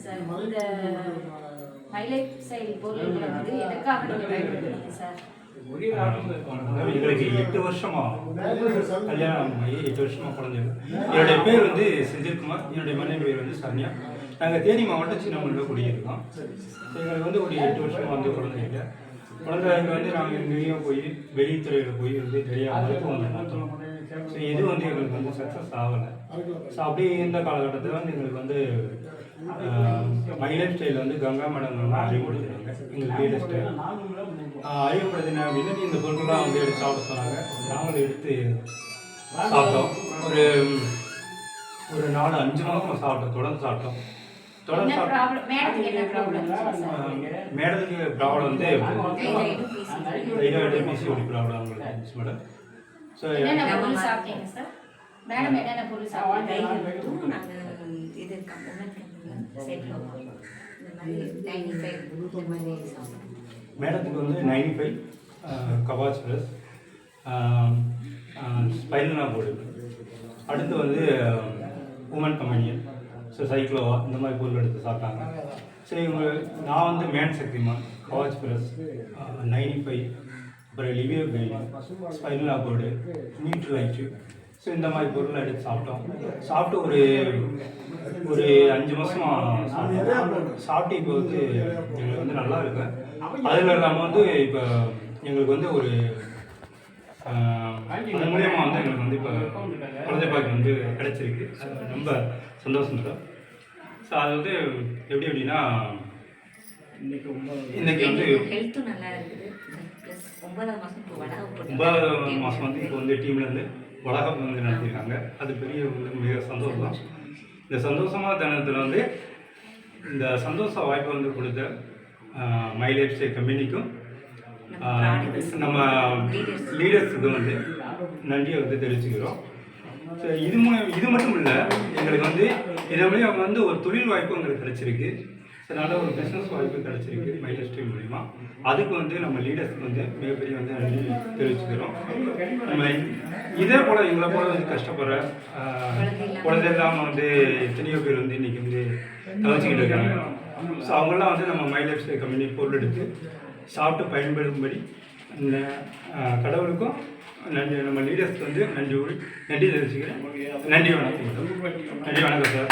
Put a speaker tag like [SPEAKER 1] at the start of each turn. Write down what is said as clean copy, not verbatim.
[SPEAKER 1] Sir. இந்த highlight style பொருள்களை வந்து எதுக்காக நீங்கள் பயன்படுத்துறீங்க சார்?
[SPEAKER 2] எங்களுக்கு 8 வருஷமா கல்யாணம் ஆகி 8 வருஷமா குழந்தைங்க. என்னுடைய பேர் வந்து செந்தில்குமார், என்னுடைய மனைவி பேர் வந்து சரண்யா. நாங்கள் தேனி மாவட்டம் சின்னமல்லில் குடியிருக்கோம். எங்களுக்கு வந்து ஒரு 8 வருஷமா வந்து குழந்தைங்க வந்து நாங்கள் எங்கேயும் போய் வெளித்துறையில் போய் வந்து தெரியாமல் பார்த்தோம். ஸோ இது வந்து எங்களுக்கு வந்து சக்ஸஸ் ஆகலை. ஸோ அப்படி இந்த காலகட்டத்தில் வந்து எங்களுக்கு வந்து மை லைஃப் ஸ்டைலில் வந்து கங்கா மேடம் வந்து அறிமுகப்படுத்தினாங்க. எங்களுக்கு வீடு ஸ்டைல் அறிமுகப்படுத்தின அப்படின்னு இந்த பொருட்கள்லாம் வந்து எடுத்து சாப்பிட சொன்னாங்க. நாங்களும் எடுத்து சாப்பிட்டோம். ஒரு 4-5 மாதம் சாப்பிட்டோம், தொடர்ந்து சாப்பிட்டோம். மேடத்துக்கு ப்ராப்ளம் வந்து தைராய்டு பிசிஓடி ப்ராப்ளம் அவங்களுக்கு இருந்துச்சு மேடம். ஸோ மேடத்துக்கு வந்து 95 கவாச் ப்ளஸ் ஸ்பைனல் போர்டு. அடுத்து வந்து உமன் கம்பெனியன், ஸோ சைக்ளோவா இந்த மாதிரி பொருள் எடுத்து சாப்பிட்டாங்க. ஸோ இவங்க நான் வந்து மேன் சக்திமான், கவாச் ப்ளஸ் 95, அப்புறம் லிவியோ கைன், ஸ்பைனல் போர்டு, நியூட்ரலைட்டு, ஸோ இந்த மாதிரி பொருளை எடுத்து சாப்பிட்டோம். சாப்பிட்டு ஒரு 5 மாதமாக சாப்பிட்டு இப்போ வந்து எங்களுக்கு வந்து நல்லா இருக்கு. அதில் இல்லாமல் வந்து இப்போ எங்களுக்கு வந்து ஒரு அது மூலியமாக வந்து எங்களுக்கு வந்து இப்போ குழந்தை பாக்கியம் வந்து கிடைச்சிருக்கு. ரொம்ப சந்தோஷம் மேடம். ஸோ அது வந்து எப்படி அப்படின்னா இன்னைக்கு வந்து 9வது மாதம் வந்து இப்போ வந்து டீம்லேருந்து வளகம் வந்து நடத்தியிருக்காங்க. அது பெரிய வந்து மிக சந்தோஷம். இந்த சந்தோஷமான தருணத்தில் வந்து இந்த சந்தோஷ வாய்ப்பை வந்து கொடுத்த மை லைஃப் ஸ்டைல் கம்பெனிக்கும் நம்ம லீடர்ஸுக்கும் வந்து நன்றியை வந்து தெரிவிச்சுக்கிறோம். ஸோ இது மட்டும் இல்லை, எங்களுக்கு வந்து இதே மாதிரி அவங்க வந்து ஒரு தொழில் வாய்ப்பு எங்களுக்கு கிடைச்சிருக்கு. ஸோ நல்ல ஒரு பிஸ்னஸ் வாய்ப்பு கிடைச்சிருக்கு மை லைஃப் ஸ்டைல் மூலிமா. அதுக்கு வந்து நம்ம லீடர்ஸுக்கு வந்து மிகப்பெரிய வந்து நன்றி தெரிவிச்சுக்கிறோம். நம்ம இதே போல் எங்களை போல் வந்து கஷ்டப்படுற குழந்தை இல்லாமல் வந்து எத்தனையோ பேர் வந்து இன்றைக்கி வந்து தவிச்சிக்கிட்டு இருக்காங்க. ஸோ அவங்களாம் வந்து நம்ம மை லைஃப் ஸ்டைல் கம்பெனி பொருள் எடுத்து சாப்பிட்டு பயன்படும்படி கடவுளுக்கும் நன்றி, நம்ம லீடர்ஸ்க்கு வந்து நன்றி தெரிவிச்சுக்கிறேன். நன்றி வணக்கம். நன்றி வணக்கம் சார்.